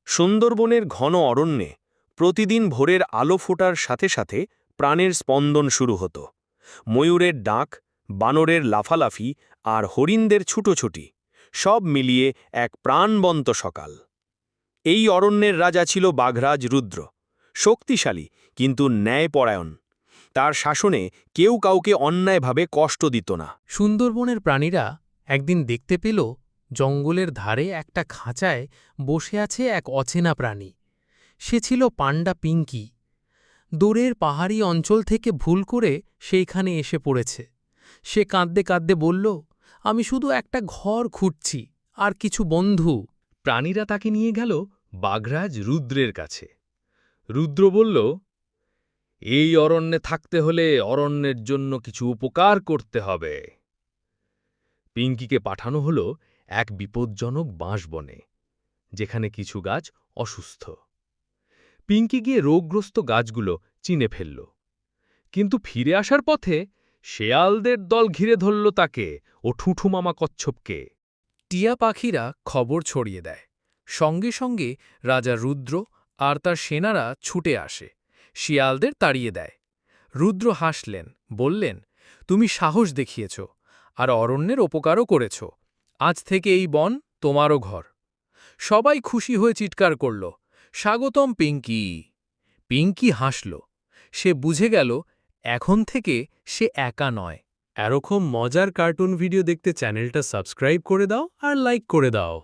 সুন্দরবনের ঘন অরণ্যে প্রতিদিন ভোরের আলো ফোটার সাথে সাথে প্রাণের স্পন্দন শুরু হতো। ময়ূরের ডাক, বানরের লাফালাফি আর হরিণদের ছুটোছুটি সব মিলিয়ে এক প্রাণবন্ত সকাল। এই অরণ্যের রাজা ছিল বাঘরাজ রুদ্র, শক্তিশালী কিন্তু ন্যায়পরায়ণ। তার শাসনে কেউ কাউকে অন্যায়ভাবে কষ্ট দিত না। সুন্দরবনের প্রাণীরা একদিন দেখতে পেল জঙ্গলের ধারে একটা খাঁচায় বসে আছে এক অচেনা প্রাণী। সে ছিল পান্ডা পিঙ্কি। দূরের পাহাড়ি অঞ্চল থেকে ভুল করে সেইখানে এসে পড়েছে। সে কাঁদতে কাঁদতে বলল, আমি শুধু একটা ঘর খুঁজছি আর কিছু বন্ধু। প্রাণীরা তাকে নিয়ে গেল বাঘরাজ রুদ্রের কাছে। রুদ্র বলল, এই অরণ্যে থাকতে হলে অরণ্যের জন্য কিছু উপকার করতে হবে। পিঙ্কিকে পাঠানো হল এক বিপজ্জনক বাঁশবনে, যেখানে কিছু গাছ অসুস্থ। পিঙ্কি গিয়ে রোগগ্রস্ত গাছগুলো চিনে ফেলল, কিন্তু ফিরে আসার পথে শেয়ালদের দল ঘিরে ধরল তাকে ও ঠুঁঠু মামা কচ্ছপকে। টিয়া পাখিরা খবর ছড়িয়ে দেয়। সঙ্গে সঙ্গে রাজা রুদ্র আর তার সেনারা ছুটে আসে, শিয়ালদের তাড়িয়ে দেয়। রুদ্র হাসলেন, বললেন, তুমি সাহস দেখিয়েছ আর অরণ্যের উপকারও করেছ। আজ থেকে এই বন তোমারও ঘর। সবাই খুশি হয়ে চিৎকার করল, স্বাগতম পিঙ্কি। পিঙ্কি হাসল। সে বুঝে গেল এখন থেকে সে একা নয়। এরকম মজার কার্টুন ভিডিও দেখতে চ্যানেলটা সাবস্ক্রাইব করে দাও আর লাইক করে দাও।